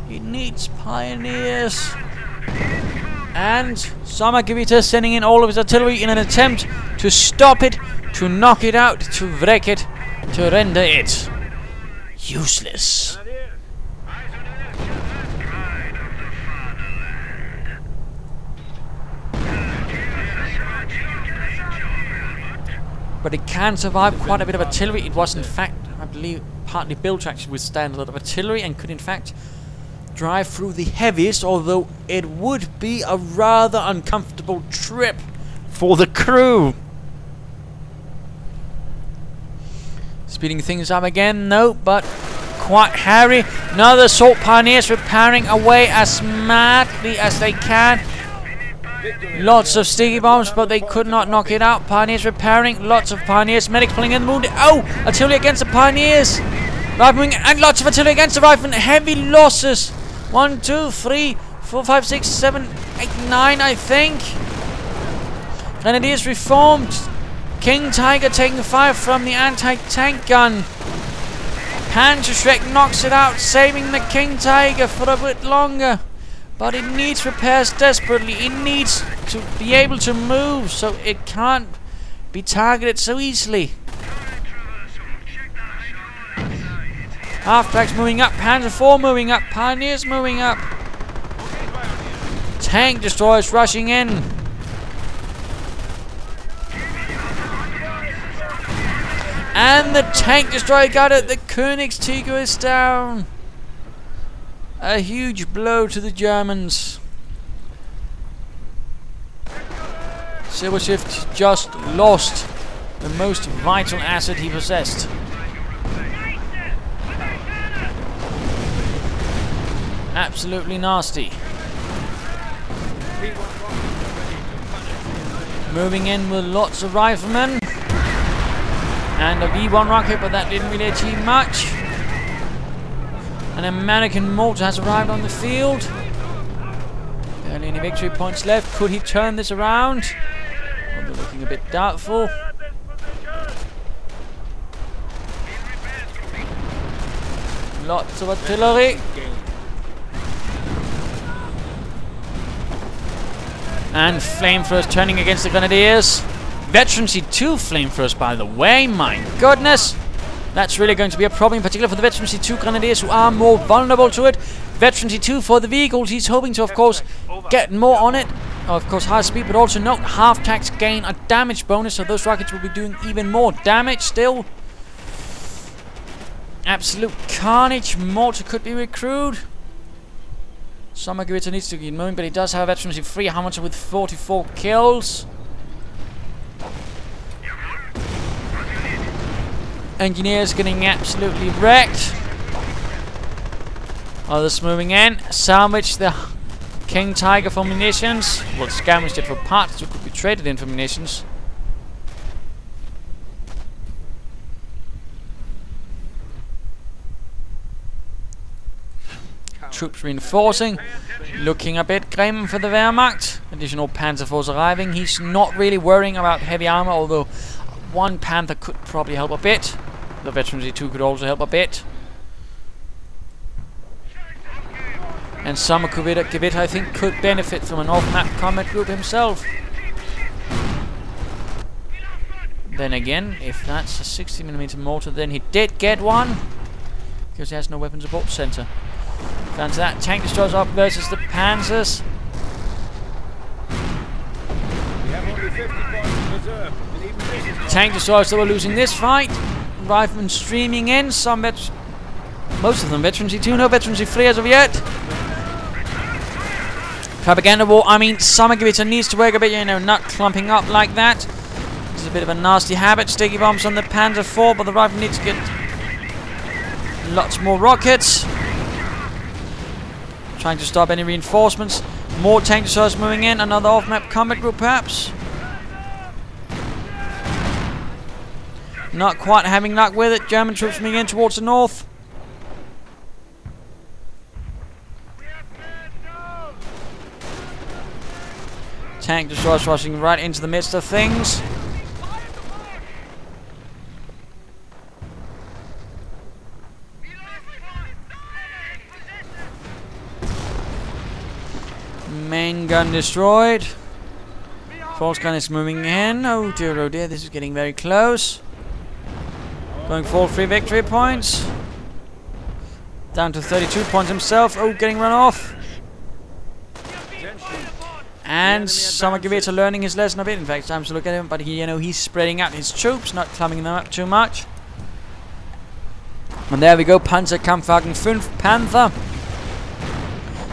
He needs pioneers. And Sommergewitter sending in all of his artillery in an attempt to stop it, to knock it out, to wreck it, to render it useless. But it can survive quite a bit of artillery. It was in fact, I believe, partly built to actually withstand a lot of artillery and could in fact drive through the heaviest, although it would be a rather uncomfortable trip for the crew. Speeding things up again, no, but quite hairy. Another assault pioneers repairing away as madly as they can. Lots of sticky bombs, but they could not knock it out. Pioneers repairing, lots of pioneers. Medics pulling in the wounded. Oh, artillery against the pioneers. Riflemen and lots of artillery against the riflemen. Heavy losses. 1, 2, 3, 4, 5, 6, 7, 8, 9, I think. Grenadiers reformed. King Tiger taking fire from the anti-tank gun. Panzerschreck knocks it out, saving the King Tiger for a bit longer. But it needs repairs desperately. It needs to be able to move, so it can't be targeted so easily. Half-tracks moving up, Panzer IV moving up, Pioneers moving up. Tank destroyers rushing in. And the tank destroyer got it. The Königstiger is down. A huge blow to the Germans. Zeroshift just lost the most vital asset he possessed. Absolutely nasty. Moving in with lots of riflemen. And a V1 rocket, but that didn't really achieve much. An American mortar has arrived on the field. Barely any victory points left. Could he turn this around? Well, they're looking a bit doubtful. Lots of artillery. And flamethrowers turning against the grenadiers. Veterancy 2 flamethrowers, by the way. My goodness. That's really going to be a problem, in particular for the Veterancy 2 grenadiers, who are more vulnerable to it. Veterancy 2 for the vehicles. He's hoping to, of course, get more on it. Of course, higher speed, but also note half tax gain a damage bonus, so those rockets will be doing even more damage still. Absolute carnage. Mortar could be recruited. Sommergewitter needs to get moving, but he does have a Veterancy 3 Hamilton with 44 kills. Engineers getting absolutely wrecked. Others moving in. Salvage the King Tiger for munitions. Well, scavenged it for parts that could be traded in for munitions. Troops reinforcing. Looking a bit grim for the Wehrmacht. Additional Panzer force arriving. He's not really worrying about heavy armor, although one Panther could probably help a bit. The Veterancy 2 could also help a bit. And Sommergewitter, I think, could benefit from an off-map combat group himself. Then again, if that's a 60mm mortar, then he did get one, because he has no weapon support center. Down to that, tank destroyers up versus the Panzers. Tank destroyers that were losing this fight. Riflemen streaming in. Most of them Veterancy 2, no Veterancy 3 as of yet. Propaganda war. I mean, Sommergewitter needs to work a bit, you know, not clumping up like that. This is a bit of a nasty habit. Sticky bombs on the Panzer 4, but the rifle needs to get lots more rockets. Trying to stop any reinforcements. More tank destroyers moving in. Another off-map combat group, perhaps. Not quite having luck with it. German troops moving in towards the north. Tank destroyers rushing right into the midst of things. Main gun destroyed. False gun is moving in. Oh dear, this is getting very close. Going for 3 victory points. Down to 32 points himself. Oh, getting run off. And Sommergewitter learning his lesson a bit. In fact, time to look at him, but he, you know, he's spreading out his troops, not clumping them up too much. And there we go, Panzerkampfwagen 5 Panther.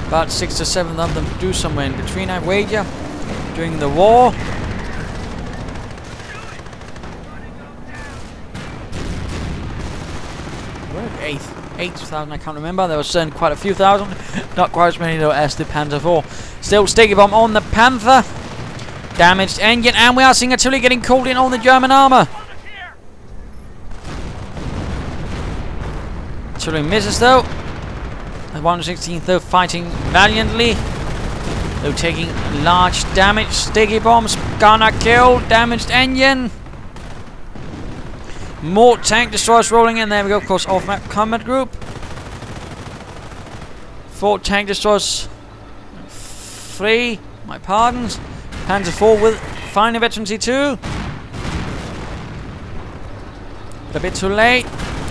About 6 to 7 of them do somewhere in between, I wager, during the war. What, 8,000, I can't remember. There was quite a few thousand. Not quite as many though as the Panzer 4. Still sticky bomb on the Panther. Damaged engine, and we are seeing artillery getting called in on the German armor. Artillery misses though. The 116th though fighting valiantly, though taking large damage. Sticky bombs gonna kill. Damaged engine. More tank destroyers rolling in. There we go, of course, off-map combat group. 4 tank destroyers. 3, my pardons. Panzer 4 with finally Veterancy 2. But a bit too late.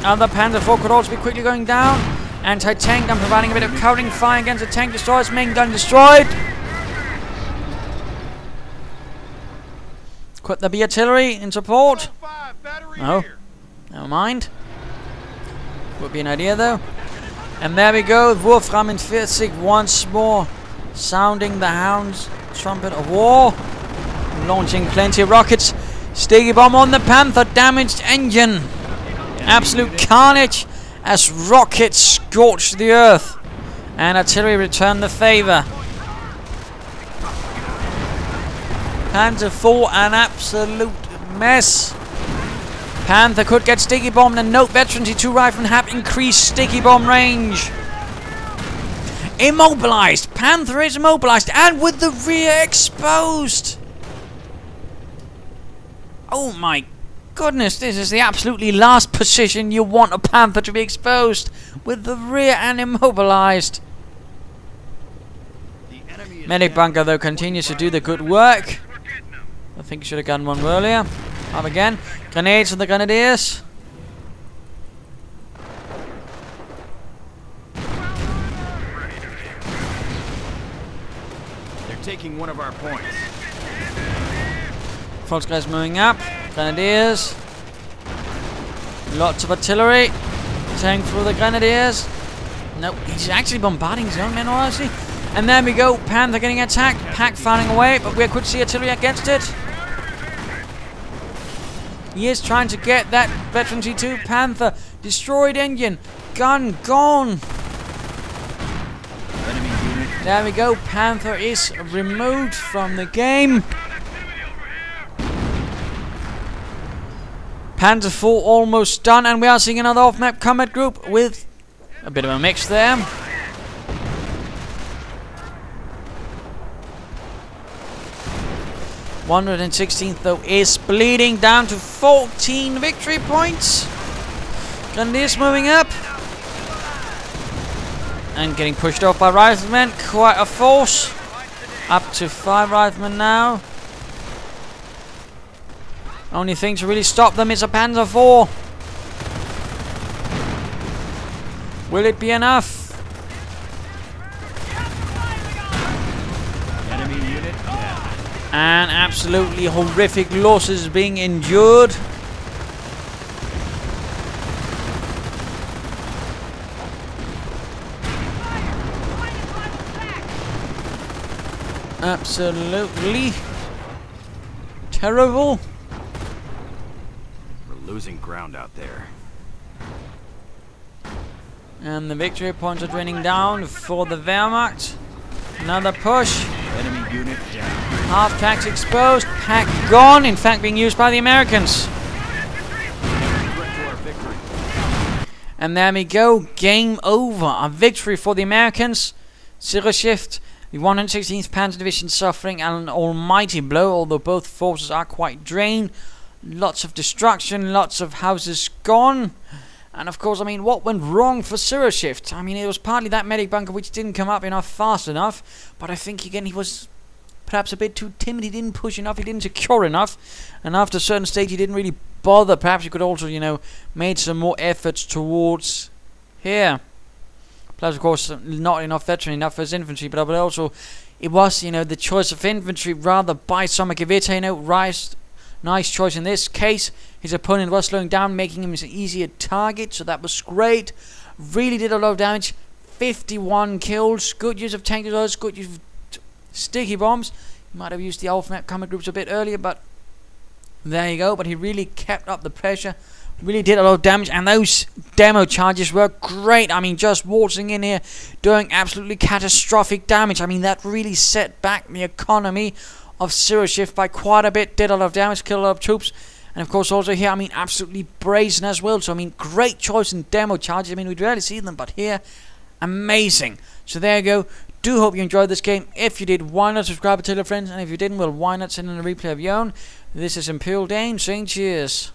Other Panzer 4 could also be quickly going down. Anti-tank gun providing a bit of covering fire against the tank destroyers. Main gun destroyed. Could there be artillery in support? No. Never mind. Would be an idea though. And there we go. Wolfram in 40 once more. Sounding the hound's trumpet of war. Launching plenty of rockets. Sticky bomb on the Panther. Damaged engine. Absolute carnage as rockets scorch the earth. And artillery return the favor. Panzer 4 an absolute mess. Panther could get sticky bombed, and note veteran T2 riflemen have increased sticky bomb range. Immobilized. Panther is immobilized, and with the rear exposed. Oh my goodness, this is the absolutely last position you want a Panther to be exposed, with the rear and immobilized. Medic bunker though continues to do the good work. I think should have gotten one earlier. Up again. Grenades on the grenadiers. They're taking one of our points. False guys moving up. Grenadiers. Lots of artillery. Tearing through the grenadiers. Nope, he's actually bombarding his own men, honestly. And there we go. Panther getting attacked. Pack firing away, but we could see artillery against it. He is trying to get that veteran T2 Panther. Destroyed engine. Gun gone. There we go. Panther is removed from the game. Panther 4 almost done, and we are seeing another off-map combat group with a bit of a mix there. 116th though is bleeding down to 14 victory points. Grenadiers moving up and getting pushed off by riflemen. Quite a force. Up to 5 riflemen now. Only thing to really stop them is a Panzer IV. Will it be enough? And absolutely horrific losses being endured. Absolutely terrible. We're losing ground out there. And the victory points are draining down for the Wehrmacht. Another push. Enemy unit down. Half packs exposed. Pack gone. In fact, being used by the Americans. And there we go. Game over. A victory for the Americans. Zeroshift, the 116th Panzer Division, suffering an almighty blow, although both forces are quite drained. Lots of destruction. Lots of houses gone. And of course, I mean, what went wrong for Zeroshift? I mean, it was partly that medic bunker which didn't come up enough fast enough. But I think, again, he was perhaps a bit too timid. He didn't push enough. He didn't secure enough. And after a certain stage, he didn't really bother. Perhaps he could also, you know, made some more efforts towards here. Plus, of course, not enough veteran, enough for his infantry. But also, it was, you know, the choice of infantry rather by Sommergewitter, you know, nice choice in this case. His opponent was slowing down, making him an easier target, so that was great. Really did a lot of damage. 51 kills. Good use of tank destroyers, good use of sticky bombs. He might have used the off-map combat groups a bit earlier, but there you go. But he really kept up the pressure. Really did a lot of damage, and those demo charges were great. I mean, just waltzing in here, doing absolutely catastrophic damage. I mean, that really set back the economy of Zeroshift by quite a bit. Did a lot of damage, killed a lot of troops. And of course also here, I mean, absolutely brazen as well. So I mean, great choice in demo charges. I mean, we'd rarely see them, but here, amazing. So there you go. Do hope you enjoyed this game. If you did, why not subscribe and tell your friends? And if you didn't, well, why not send in a replay of your own? This is Imperial Dane saying cheers.